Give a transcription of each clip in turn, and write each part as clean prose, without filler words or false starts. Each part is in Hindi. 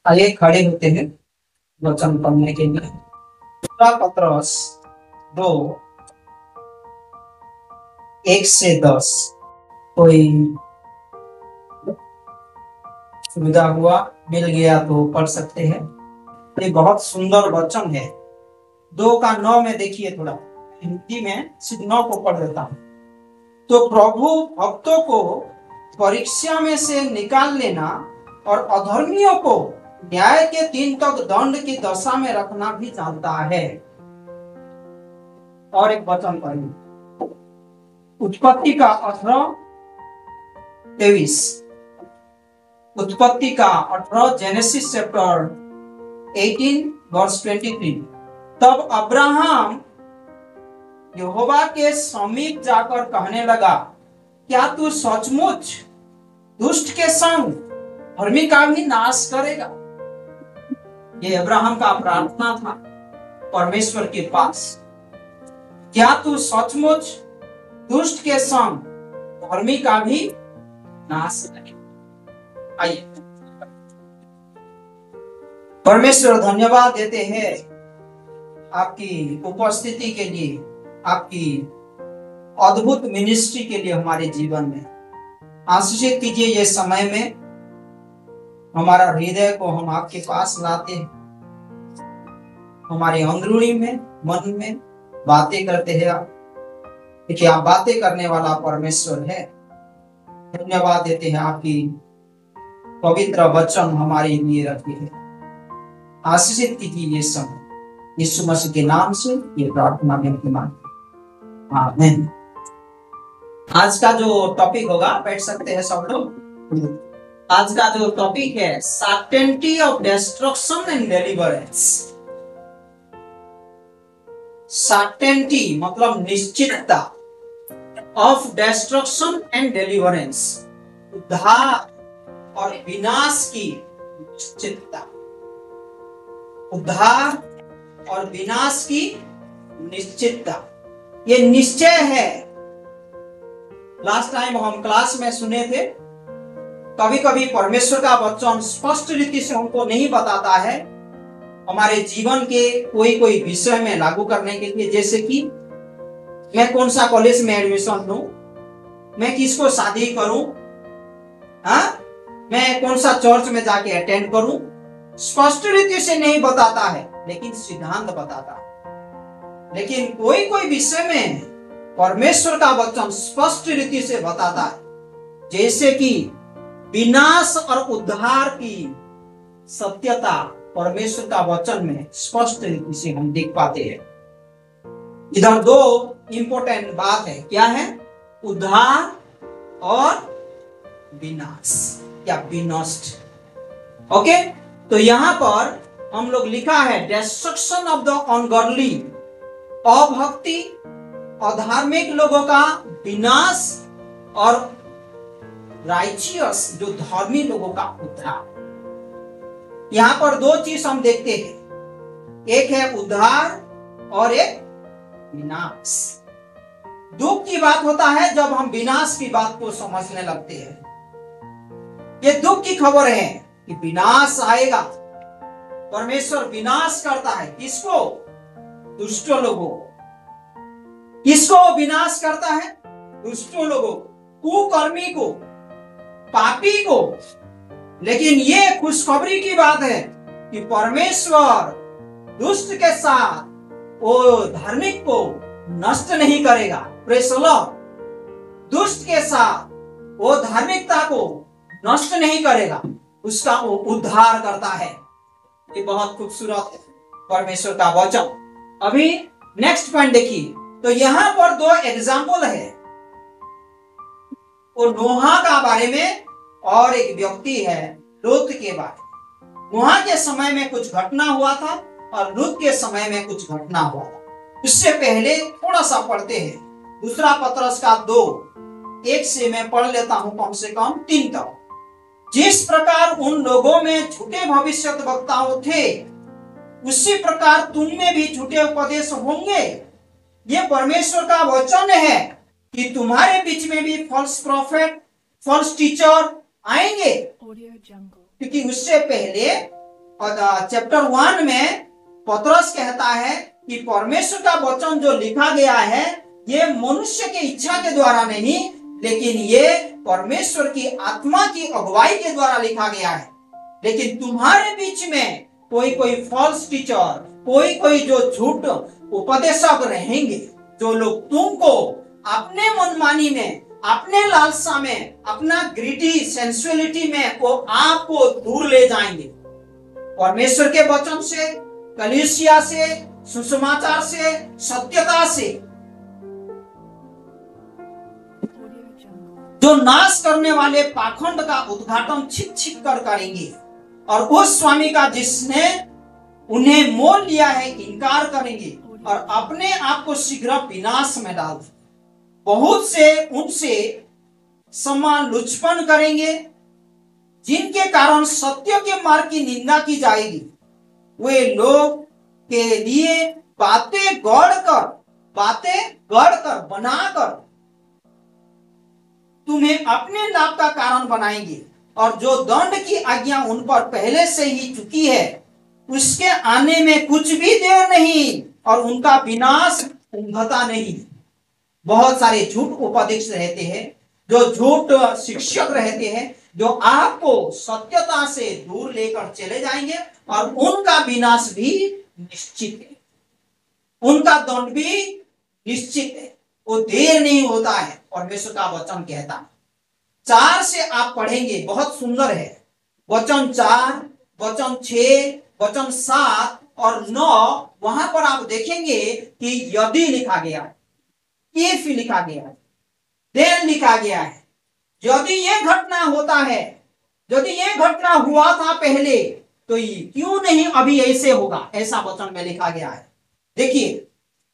आइए खड़े होते हैं वचन पढ़ने के लिए। दूसरा पत्रस 2 1 से 10। कोई सुविधा हुआ मिल गया तो पढ़ सकते हैं। ये बहुत सुंदर वचन है। 2 का 9 में देखिए, थोड़ा हिंदी में सिर्फ 9 को पढ़ देता हूँ। तो प्रभु भक्तों को परीक्षा में से निकाल लेना और अधर्मियों को न्याय के दिन तक दंड की दशा में रखना भी जानता है। और एक वचन पढ़िए, उत्पत्ति का 18:23। उत्पत्ति का 18, जेनेसिस चैप्टर 18 वर्स 23। तब अब्राहम यहोवा के समीप जाकर कहने लगा, क्या तू सचमुच दुष्ट के संग धर्मी का भी नाश करेगा? ये अब्राहम का प्रार्थना था परमेश्वर के पास। क्या तू सचमुच दुष्ट के संग धर्मी का भी नाश करेगा? आइए, परमेश्वर धन्यवाद देते हैं आपकी उपस्थिति के लिए, आपकी अद्भुत मिनिस्ट्री के लिए हमारे जीवन में। आशीषित कीजिए ये समय में हमारा हृदय को हम आपके पास लाते हैं। हमारे अंदरूनी में, मन में बातें करते हैं आप, क्योंकि आप बातें करने वाला परमेश्वर है। धन्यवाद देते हैं आपकी पवित्र वचन हमारे लिए रखी है। आशीषित कीजिए ये समय, यीशु मसीह के नाम से ये प्रार्थना विनती मांगते हैं, आमीन। आज का जो टॉपिक होगा, बैठ सकते हैं सब लोग। आज का जो टॉपिक है, certainty of destruction and deliverance. Certainty मतलब निश्चितता, ऑफ डिस्ट्रक्शन एंड डिलीवरेंस, उद्धार और विनाश की निश्चितता। उद्धार और विनाश की निश्चितता, ये निश्चय है। लास्ट टाइम हम क्लास में सुने थे, कभी कभी परमेश्वर का वचन स्पष्ट रीति से हमको नहीं बताता है हमारे जीवन के कोई कोई विषय में लागू करने के लिए। जैसे कि मैं कौन सा कॉलेज में एडमिशन लूं, मैं किसको शादी करूं, मैं कौन सा चर्च में जाके अटेंड करूं, स्पष्ट रीति से नहीं बताता है, लेकिन सिद्धांत बताता है। लेकिन कोई कोई विषय में परमेश्वर का वचन स्पष्ट रीति से बताता है, जैसे कि विनाश और उद्धार की सत्यता परमेश्वर का वचन में स्पष्ट रीति से हम देख पाते हैं। इधर 2 इंपॉर्टेंट बात है, क्या है? उद्धार और विनाश या विनष्ट। ओके, तो यहां पर हम लोग लिखा है डिस्ट्रक्शन ऑफ द अनगॉडली, अभक्ति अधार्मिक लोगों का विनाश, और राइचियस जो धर्मी लोगों का उद्धार। यहां पर 2 चीज हम देखते हैं, एक है उद्धार और एक विनाश। दुख की बात होता है जब हम विनाश की बात को समझने लगते हैं। ये दुख की खबर है कि विनाश आएगा। परमेश्वर विनाश करता है, किसको? दुष्ट लोगों को। किसको विनाश करता है? दुष्ट लोगों को, कुकर्मी को, पापी को। लेकिन ये खुशखबरी की बात है कि परमेश्वर दुष्ट के साथ वो धार्मिक को नष्ट नहीं करेगा। Praise the Lord. दुष्ट के साथ वो धार्मिकता को नष्ट नहीं करेगा, उसका वो उद्धार करता है। ये बहुत खूबसूरत है परमेश्वर का वचन। अभी नेक्स्ट पॉइंट देखिए, तो यहां पर 2 एग्जाम्पल है, वो नोहा का बारे में और एक व्यक्ति है लूत के बारे में। नोहा के समय में कुछ घटना हुआ था और लूत के समय में कुछ घटना हुआ था। उससे पहले थोड़ा सा पढ़ते हैं, दूसरा पत्रस का 2 1 से मैं पढ़ लेता हूं, कम से कम 3 तक। जिस प्रकार उन लोगों में झूठे भविष्यद्वक्ताओं थे, उसी प्रकार तुम में भी झूठे उपदेश होंगे। ये परमेश्वर का वचन है कि तुम्हारे बीच में भी फॉल्स प्रॉफिट, फॉल्स टीचर आएंगे, क्योंकि उससे पहले चैप्टर 1 में पतरस कहता है कि परमेश्वर का वचन जो लिखा गया है ये मनुष्य की इच्छा के द्वारा नहीं, लेकिन ये परमेश्वर की आत्मा की अगुवाई के द्वारा लिखा गया है। लेकिन तुम्हारे बीच में कोई कोई फॉल्स टीचर, कोई कोई जो झूठ उपदेशक रहेंगे, जो लोग तुमको अपने मनमानी में, अपने लालसा में, अपना ग्रीडी सेंसुअलिटी में वो आपको दूर ले जाएंगे परमेश्वर के वचन से, कलीसिया से, सुसमाचार से, सत्यता से, जो नाश करने वाले पाखंड का उद्घाटन छिप छिप कर करेंगे और उस स्वामी का जिसने उन्हें मोल लिया है इनकार करेंगे और अपने आप को शीघ्र विनाश में डाल देंगे। बहुत से उनसे समान लुचपन करेंगे जिनके कारण सत्य के मार्ग की निंदा की जाएगी। वे लोग के लिए बातें गढ़कर बनाकर तुम्हें अपने लाभ का कारण बनाएंगे और जो दंड की आज्ञा उन पर पहले से ही चुकी है उसके आने में कुछ भी देर नहीं और उनका विनाश ऊंघता नहीं। बहुत सारे झूठ उपदेश रहते हैं, जो झूठ शिक्षक रहते हैं, जो आपको सत्यता से दूर लेकर चले जाएंगे और उनका विनाश भी निश्चित है, उनका दंड भी निश्चित है, वो देर नहीं होता है। परमेश्वर का वचन कहता है 4 से आप पढ़ेंगे, बहुत सुंदर है। वचन 4, वचन 6, वचन 7 और 9, वहां पर आप देखेंगे कि यदि लिखा गया है, इफ लिखा गया है, देन लिखा गया है। यदि ये घटना होता है, यदि ये घटना हुआ था पहले, तो क्यों नहीं अभी ऐसे होगा, ऐसा वचन में लिखा गया है। देखिए,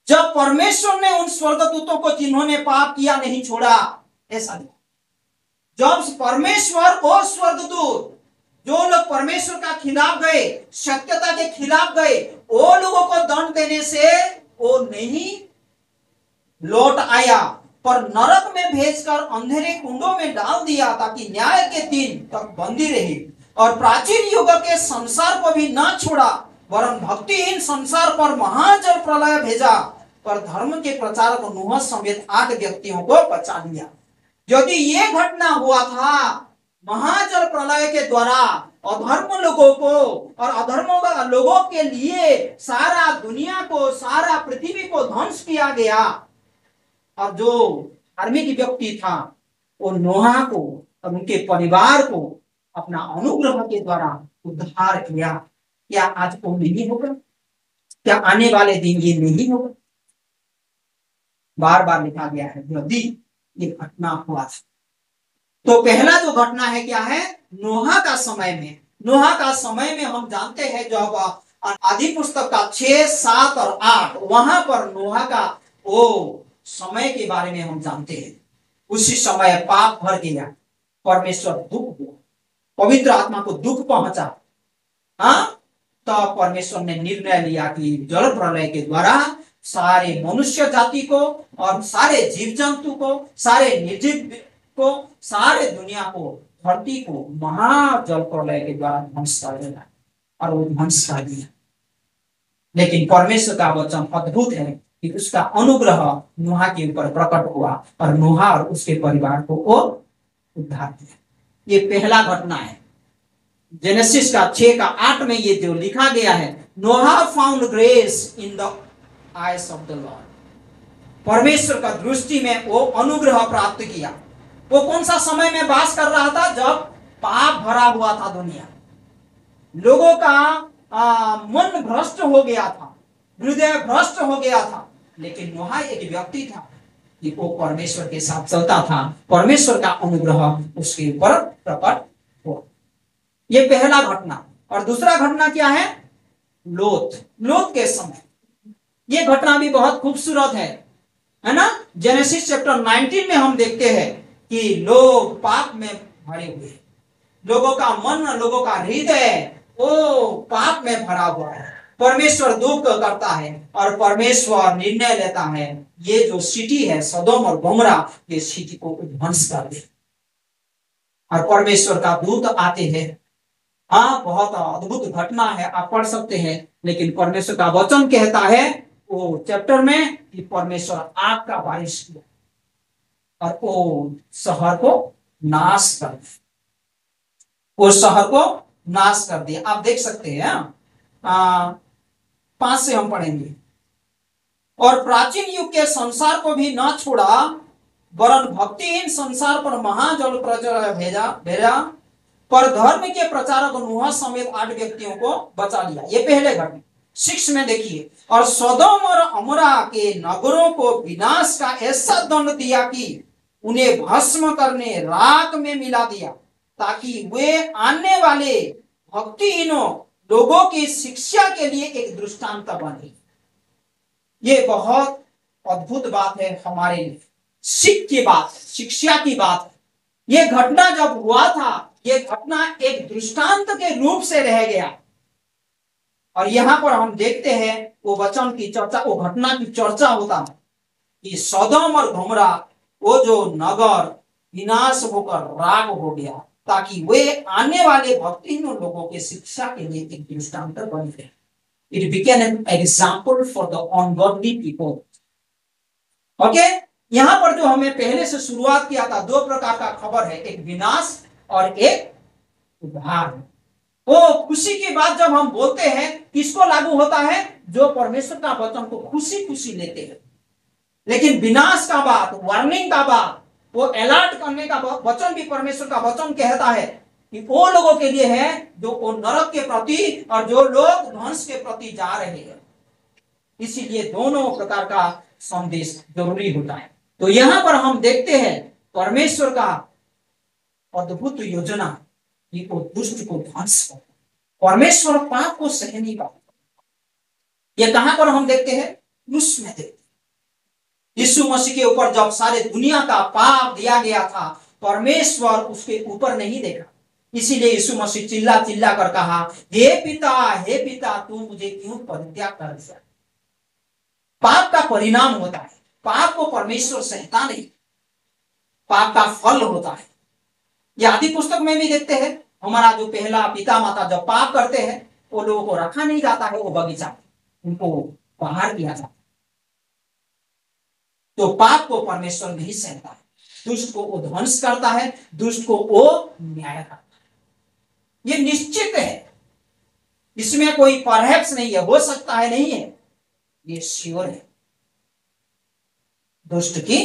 जब परमेश्वर ने उन स्वर्गदूतों को जिन्होंने पाप किया नहीं छोड़ा, ऐसा नहीं। जब परमेश्वर और स्वर्गदूत जो लोग परमेश्वर का खिलाफ गए, सत्यता के खिलाफ गए, वो लोगों को दंड देने से वो नहीं लौट आया, पर नरक में भेजकर अंधेरे कुंडों में डाल दिया ताकि न्याय के दिन तक बंदी रहे। और प्राचीन युग के संसार को भी न छोड़ा, वरन भक्तिहीन संसार पर महाजल प्रलय भेजा, पर धर्म के प्रचारक नूह समेत 8 व्यक्तियों को बचा लिया। यदि ये घटना हुआ था महाजल प्रलय के द्वारा अधर्म लोगों को और अधर्म लोगों के लिए सारा दुनिया को, सारा पृथ्वी को ध्वंस किया गया, और जो धार्मिक व्यक्ति था वो नोहा को और उनके परिवार को अपना अनुग्रह के द्वारा उद्धार किया, क्या आज वो नहीं होगा? क्या आने वाले दिन ये नहीं होगा? बार बार लिखा गया है यदि ये घटना हुआ था। तो पहला जो घटना है क्या है? नोहा का समय में। नोहा का समय में हम जानते हैं, जब आदि पुस्तक का 6, 7 और 8, वहां पर नोहा का वो समय के बारे में हम जानते हैं। उसी समय पाप भर गया, परमेश्वर दुख हुआ, पवित्र आत्मा को दुख पहुंचा। तो परमेश्वर ने निर्णय लिया कि जल प्रलय के द्वारा सारे मनुष्य जाति को और सारे जीव जंतु को, सारे निर्जीव को, सारे दुनिया को, धरती को महाजल प्रलय के द्वारा ध्वंस कर देना, और वो ध्वंस कर दिया। लेकिन परमेश्वर का वचन अद्भुत है कि उसका अनुग्रह नोहा के ऊपर प्रकट हुआ और नोहा और उसके परिवार को वो उद्धार दिया। ये पहला घटना है। जेनेसिस का 6 का 8 में ये जो लिखा गया है, Noah found grace in the eyes of the Lord. परमेश्वर का दृष्टि में वो अनुग्रह प्राप्त किया। वो कौन सा समय में वास कर रहा था? जब पाप भरा हुआ था दुनिया, लोगों का मन भ्रष्ट हो गया था, हृदय भ्रष्ट हो गया था। लेकिन नोहा एक व्यक्ति था कि वो परमेश्वर के साथ चलता था, परमेश्वर का अनुग्रह उसके ऊपर प्रकट हुआ। ये पहला घटना। और दूसरा घटना क्या है? लोत के समय। ये घटना भी बहुत खूबसूरत है ना? जेनेसिस चैप्टर 19 में हम देखते हैं कि लोग पाप में भरे हुए, लोगों का मन, लोगों का हृदय वो पाप में भरा हुआ है। परमेश्वर दुख करता है और परमेश्वर निर्णय लेता है, ये जो सिटी है सदोम और गोमरा, ये सिटी को ध्वंस कर दे। और परमेश्वर का दूत आते हैं हाँ, बहुत अद्भुत घटना है, आप पढ़ सकते हैं। लेकिन परमेश्वर का वचन कहता है वो चैप्टर में कि परमेश्वर आग का बारिश किया और वो शहर को नाश कर दिया, वो शहर को नाश कर दिया। आप देख सकते हैं। 5 से हम पढ़ेंगे। और प्राचीन युग के संसार को भी न छोड़ा, वरन भक्तिहीन संसार पर महाजल प्रचर भेजा भेजा पर धर्म के प्रचारक नूह समेत 8 व्यक्तियों को बचा लिया। ये पहले घटना। 6 में देखिए, और सदोम और अमोरा के नगरों को विनाश का ऐसा दंड दिया कि उन्हें भस्म करने राख में मिला दिया, ताकि वे आने वाले भक्तिहीनों लोगों की शिक्षा के लिए एक दृष्टांत बने। ये बहुत अद्भुत बात है हमारे लिए, सीख की बात है, शिक्षा की बात है। ये घटना जब हुआ था, ये घटना एक दृष्टांत के रूप से रह गया। और यहां पर हम देखते हैं वो वचन की चर्चा, वो घटना की चर्चा होता है कि सदोम और गमोरा, वो जो नगर विनाश होकर राख हो गया, ताकि वे आने वाले भक्तिहीन लोगों के शिक्षा के लिए एक दृष्टांत बन गए। It became an example for the ungodly people. Okay, यहां पर जो हमें पहले से शुरुआत किया था, 2 प्रकार का खबर है, एक विनाश और एक उद्धार। वो खुशी की बात जब हम बोलते हैं, किसको लागू होता है? जो परमेश्वर का वचन को खुशी खुशी लेते हैं। लेकिन विनाश का बात, वार्निंग का बात, वो अलर्ट करने का वचन भी परमेश्वर का वचन कहता है कि वो लोगों के लिए है जो वो नरक के प्रति और जो लोग ध्वंस के प्रति जा रहे हैं। इसीलिए दोनों प्रकार का संदेश जरूरी होता है। तो यहां पर हम देखते हैं परमेश्वर का अद्भुत योजना कि वो दुष्ट को ध्वंस कर, परमेश्वर पाप को सह नहीं पाता। ये कहां पर हम देखते हैं? क्रूस में देखते हैं। यीशु मसीह के ऊपर जब सारे दुनिया का पाप दिया गया था, परमेश्वर उसके ऊपर नहीं देखा। इसीलिए यीशु मसीह चिल्ला चिल्ला कर कहा, हे पिता, तू मुझे क्यों परित्याग कर दिया? पाप का परिणाम होता है, पाप को परमेश्वर सहता नहीं, पाप का फल होता है। यह आदि पुस्तक में भी देखते हैं, हमारा जो पहला पिता माता जब पाप करते हैं, वो लोगों को रखा नहीं जाता है वो बगीचा, उनको बाहर किया जाता है। तो पाप को परमेश्वर नहीं सहता है, दुष्ट को वो ध्वंस करता है, दुष्ट को वो न्याय करता है। ये निश्चित है, इसमें कोई परहैप्स नहीं है, हो सकता है, नहीं है, ये श्योर है, दुष्ट की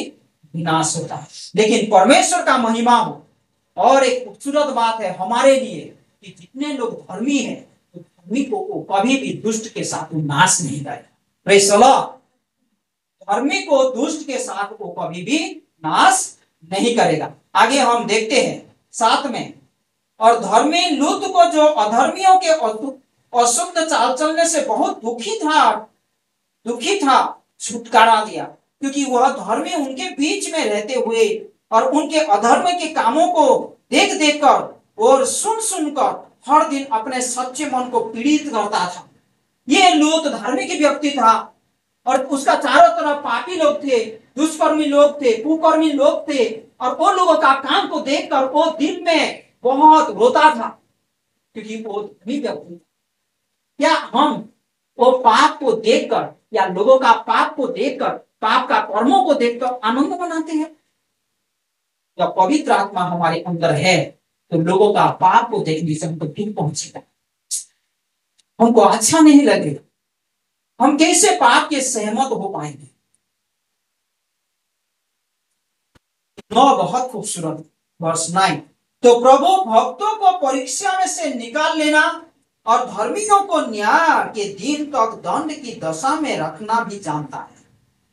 विनाश होता है। लेकिन परमेश्वर का महिमा हो। और एक खूबसूरत बात है हमारे लिए कि जितने लोग धर्मी हैं, तो धर्मी को कभी भी दुष्ट के साथ नाश नहीं करेगा। Praise the Lord. धर्मी को दुष्ट के साथ वो कभी भी नाश नहीं करेगा। आगे हम देखते हैं 7 में, और धर्मी लूत को जो अधर्मियों के अशुद्ध चाल चलने से बहुत दुखी था, छुटकारा दिया, क्योंकि वह धर्मी उनके बीच में रहते हुए और उनके अधर्म के कामों को देख देख कर और सुन सुनकर हर दिन अपने सच्चे मन को पीड़ित करता था। ये लूत धार्मिक व्यक्ति था और उसका चारों तरफ पापी लोग थे, दुष्कर्मी लोग थे, कुकर्मी लोग थे, और वो लोगों का काम को देखकर वो दिल में बहुत रोता था, क्योंकि वो धर्मी व्यक्ति था। क्या हम वो पाप को देखकर या लोगों का पाप को देखकर, पाप का कर्मों को देखकर आनंद मनाते हैं? जब पवित्र आत्मा हमारे अंदर है तो लोगों का पाप को देखने से हमको दुख पहुंचेगा, हमको अच्छा नहीं लगेगा, हम कैसे पाप के सहमत हो पाएंगे? 9 बहुत खूबसूरत, वर्ष 9, तो प्रभु भक्तों को परीक्षा में से निकाल लेना और धर्मियों को न्याय के दिन तक दंड की दशा में रखना भी जानता है।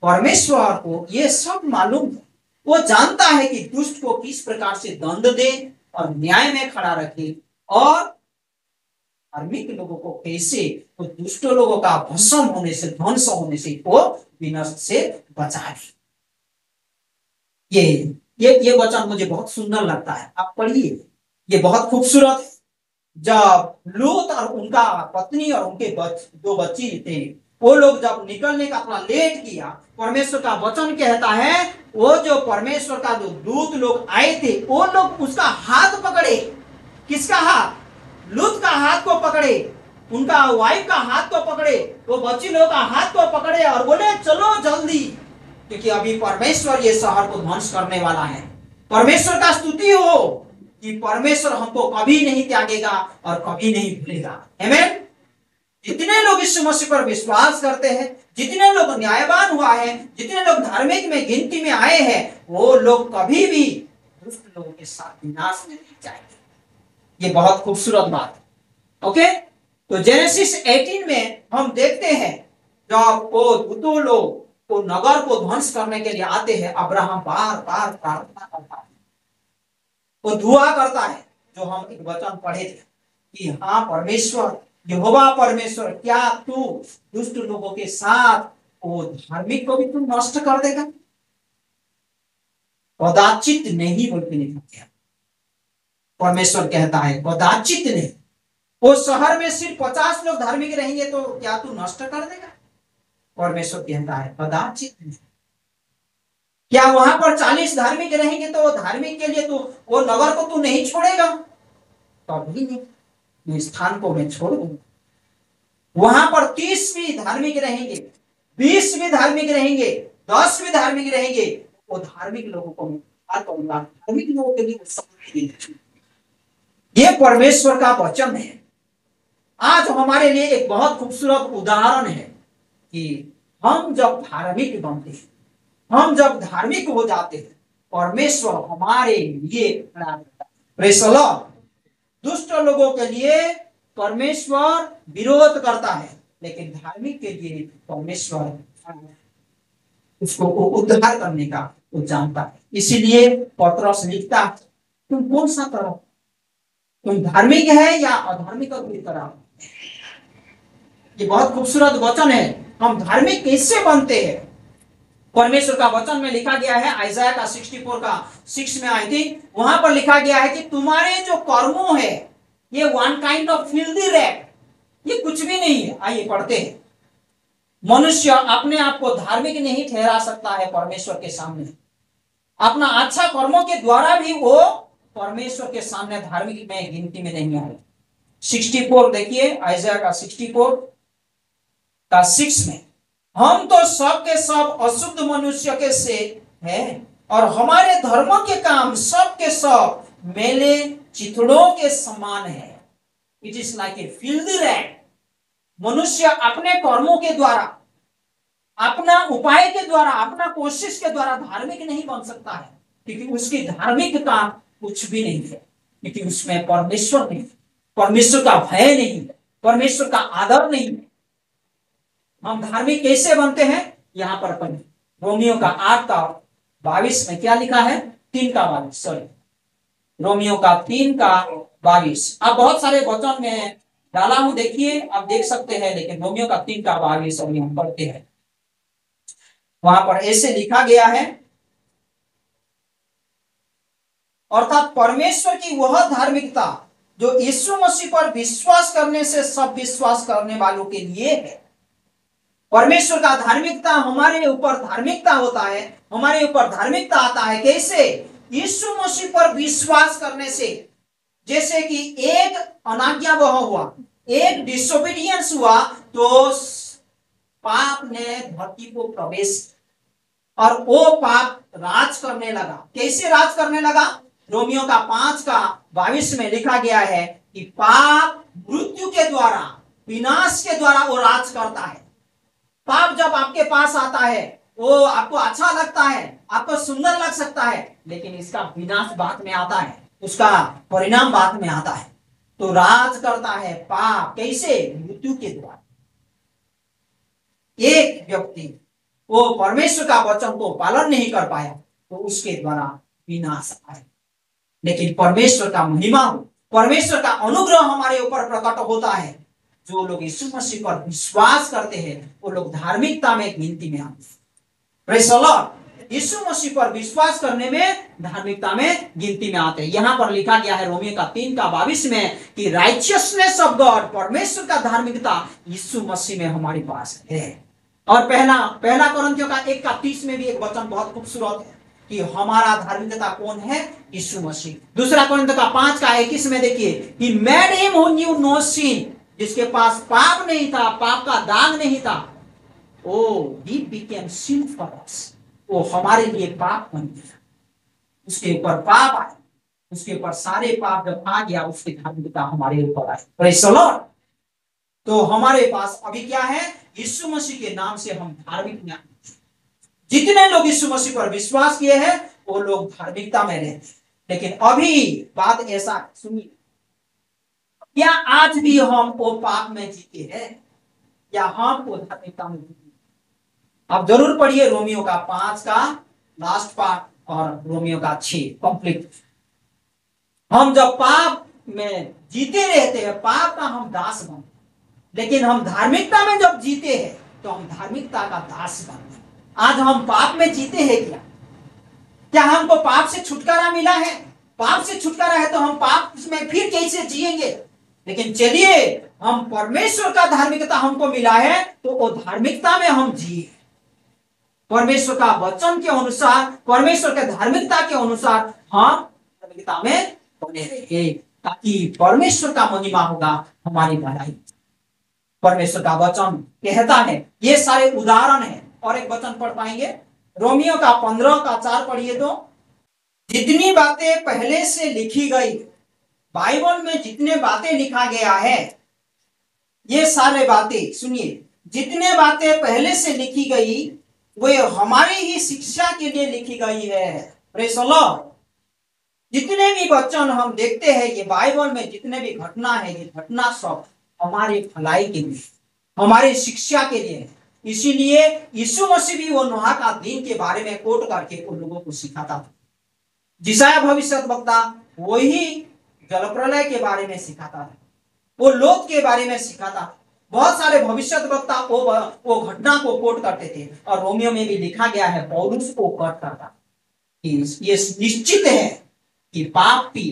परमेश्वर को यह सब मालूम है, वो जानता है कि दुष्ट को किस प्रकार से दंड दे और न्याय में खड़ा रखे, और धार्मिक लोगों को कैसे वो दुष्ट लोगों का भस्म होने से, ध्वंस होने से, वो विनष्ट से बचा दे। ये वचन मुझे बहुत सुंदर लगता है, आप पढ़िए, ये बहुत खूबसूरत है। जब लूत और उनका पत्नी और उनके 2 बच्ची थे, वो लोग जब निकलने का थोड़ा लेट किया, परमेश्वर का वचन कहता है वो जो परमेश्वर का जो दूत लोग आए थे, वो लोग उसका हाथ पकड़े। किसका हाथ? लूत का हाथ को पकड़े, उनका वाइफ का हाथ को पकड़े, वो बच्ची लोग का हाथ को पकड़े और बोले चलो जल्दी, क्योंकि अभी परमेश्वर ये शहर को ध्वंस करने वाला है। परमेश्वर का स्तुति हो कि परमेश्वर हमको कभी नहीं त्यागेगा और कभी नहीं भूलेगा। आमीन। जितने लोग यीशु मसीह पर विश्वास करते हैं, जितने लोग न्यायवान हुआ है, जितने लोग धार्मिक में गिनती में आए हैं, वो लोग कभी भी दुष्ट लोगों के साथ विनाश में नहीं जाएंगे। ये बहुत खूबसूरत बात है। ओके, तो जेनेसिस 18 में हम देखते हैं जब वो दूतों लोग वो नगर को ध्वंस करने के लिए आते हैं, अब्राहम बार बार प्रार्थना करता है, वो दुआ करता है, जो हम एक वचन पढ़े थे कि हाँ परमेश्वर, यहोवा परमेश्वर, क्या तू दुष्ट लोगों के साथ वो धार्मिक को भी तू नष्ट कर देगा? कदाचित नहीं बोलते नहीं। परमेश्वर कहता है कदाचित नहीं। वो शहर में सिर्फ 50 लोग धार्मिक रहेंगे तो क्या तू नष्ट कर देगा? परमेश्वर कहता है कदाचित नहीं। क्या वहां पर 40 धार्मिक रहेंगे तो धार्मिक के लिए तू वो नगर को तू नहीं छोड़ेगा? कभी नहीं, इस स्थान को मैं छोड़ दूंगा। वहां पर 30 भी धार्मिक रहेंगे, 20 भी धार्मिक रहेंगे, 10 भी धार्मिक रहेंगे, वो धार्मिक लोगों को मैं धार्मिक लोगों के लिए समय। ये परमेश्वर का वचन है। आज हमारे लिए एक बहुत खूबसूरत उदाहरण है कि हम जब धार्मिक बनते हैं, हम जब धार्मिक हो जाते हैं, परमेश्वर हमारे लिए प्रेज़ द लॉर्ड। दुष्ट लोगों के लिए परमेश्वर विरोध करता है, लेकिन धार्मिक के लिए परमेश्वर उसको उद्धार करने का वो जानता है। इसीलिए पतरस लिखता है तुम कौन सा करो, तुम धार्मिक है या अधार्मिक की तरह। ये बहुत खूबसूरत वचन है। हम धार्मिक कैसे बनते हैं? परमेश्वर का वचन में लिखा गया है, आइज़ाया का 64 का 6 में आई थी, वहां पर लिखा गया है कि तुम्हारे जो कर्मों है ये one kind of filthy rag, ये कुछ भी नहीं है। आइए पढ़ते हैं। मनुष्य अपने आप को धार्मिक नहीं ठहरा सकता है परमेश्वर के सामने। अपना अच्छा कर्मों के द्वारा भी वो परमेश्वर के सामने धार्मिक में गिनती में नहीं आए। 64 देखिए, आइज़ाया का 64 का 6 में, हम तो सब के सब अशुद्ध मनुष्य के से हैं और हमारे धर्मों के काम सब के सब मेले चिथड़ों के समान है। It is like a filthy rag. मनुष्य अपने कर्मों के द्वारा, अपना उपाय के द्वारा, अपना कोशिश के द्वारा धार्मिक नहीं बन सकता है, क्योंकि उसकी धार्मिक काम कुछ भी नहीं है, क्योंकि उसमें परमेश्वर नहीं, परमेश्वर का भय नहीं, परमेश्वर का आदर नहीं है। हम धार्मिक कैसे बनते हैं? यहां पर रोमियो का 8 का 22 में क्या लिखा है? 3 का 22, सॉरी, रोमियो का 3 का 22। अब बहुत सारे वचन में डाला हूं, देखिए आप देख सकते हैं, लेकिन रोमियो का 3 का 22 अभी हम पढ़ते हैं। वहां पर ऐसे लिखा गया है, अर्थात परमेश्वर की वह धार्मिकता जो यीशु मसीह पर विश्वास करने से सब विश्वास करने वालों के लिए है। परमेश्वर का धार्मिकता हमारे ऊपर धार्मिकता होता है, हमारे ऊपर धार्मिकता आता है कैसे? यीशु मसीह पर विश्वास करने से। जैसे कि एक अनाज्ञावह हुआ, एक डिसोबीडियंस हुआ, तो पाप ने धरती को प्रवेश और वो पाप राज करने लगा। कैसे राज करने लगा? रोमियो का 5 का 22 में लिखा गया है कि पाप मृत्यु के द्वारा, विनाश के द्वारा वो राज करता है। पाप जब आपके पास आता है, वो आपको अच्छा लगता है, आपको सुंदर लग सकता है, लेकिन इसका विनाश बाद में आता है, उसका परिणाम बाद में आता है। तो राज करता है पाप, कैसे? मृत्यु के द्वारा। एक व्यक्ति वो परमेश्वर का वचन को पालन नहीं कर पाया तो उसके द्वारा विनाश आया। लेकिन परमेश्वर का महिमा हो, परमेश्वर का अनुग्रह हमारे ऊपर प्रकट होता है। जो लोग यीशु मसीह पर विश्वास करते हैं वो लोग धार्मिकता में गिनती में आते हैं। Praise the Lord. Yeshu Masih पर विश्वास करने में, धार्मिकता में गिनती में आते हैं। यहां पर लिखा गया है रोमियो का 3 का 22 में कि राइचियसनेस ऑफ गॉड, परमेश्वर का धार्मिकता यीशु मसीह में हमारे पास है। और पहला कोरिन्थियों का 1 का 30 में भी एक वचन बहुत खूबसूरत है। कि हमारा धार्मिकता कौन है? यीशु मसीह। दूसरा कोरिन्थियों का 5:21 में देखिए, he made him who knew no sin, जिसके पास पाप नहीं था, पाप का दाग नहीं था, he became sin for us, वो हमारे लिए पाप बन गया। उसके ऊपर पाप आया, उसके ऊपर सारे पाप जब आ गया, उसकी धार्मिकता हमारे ऊपर आई। Praise the Lord. तो हमारे पास अभी क्या है? यीशु मसीह के नाम से हम धार्मिक हैं। जितने लोग यीशु मसीह पर विश्वास किए हैं वो लोग धार्मिकता में रहते हैं। लेकिन अभी बात ऐसा, सुनिए, क्या आज भी हम वो पाप में जीते हैं या हम वो धार्मिकता में जीते? आप जरूर पढ़िए रोमियो का 5 का लास्ट पार्ट और रोमियो का 6 कंप्लीट। हम जब पाप में जीते रहते हैं, पाप का हम दास बन, लेकिन हम धार्मिकता में जब जीते हैं तो हम धार्मिकता का दास बन। आज हम पाप में जीते हैं क्या? क्या हमको पाप से छुटकारा मिला है? पाप से छुटकारा है तो हम पाप में फिर कैसे जिएंगे? लेकिन चलिए, हम परमेश्वर का धार्मिकता हमको मिला है तो वो धार्मिकता में हम जिए, परमेश्वर का वचन के अनुसार, परमेश्वर के धार्मिकता के अनुसार हम धार्मिकता में बने रहे, ताकि परमेश्वर का महिमा होगा, हमारी भलाई। परमेश्वर का वचन कहता है, ये सारे उदाहरण है। और एक वचन पढ़ पाएंगे, रोमियो का 15 का 4 पढ़िए तो, जितनी बातें पहले से लिखी गई, बाइबल में जितने बातें लिखा गया है, ये सारे बातें सुनिए, जितने बातें पहले से लिखी गई वे हमारी ही शिक्षा के लिए लिखी गई है। Praise the Lord. जितने भी वचन हम देखते हैं ये बाइबल में, जितने भी घटना है, ये घटना सब हमारी भलाई के लिए, हमारी शिक्षा के लिए है। इसीलिए यीशु मसीह भी वो नोहा का दिन के बारे में कोट करके उन लोगों को सिखाता था। जिसाया भविष्यद्वक्ता वही जलप्रलय के बारे में सिखाता था, वो लोक के बारे में सिखाता था। बहुत सारे भविष्यद्वक्ता वो घटना को कोट करते थे, और रोमियो में भी लिखा गया है, पौलुस को कोट करता कि ये निश्चित है कि पापी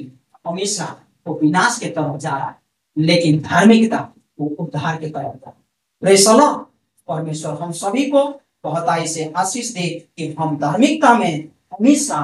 हमेशा वो विनाश के तरफ जा रहा है, लेकिन धार्मिकता वो उद्धार के तरफ जा रहा है। Praise the Lord. परमेश्वर हम सभी को बहुत से आशीष दे कि हम धार्मिकता में हमेशा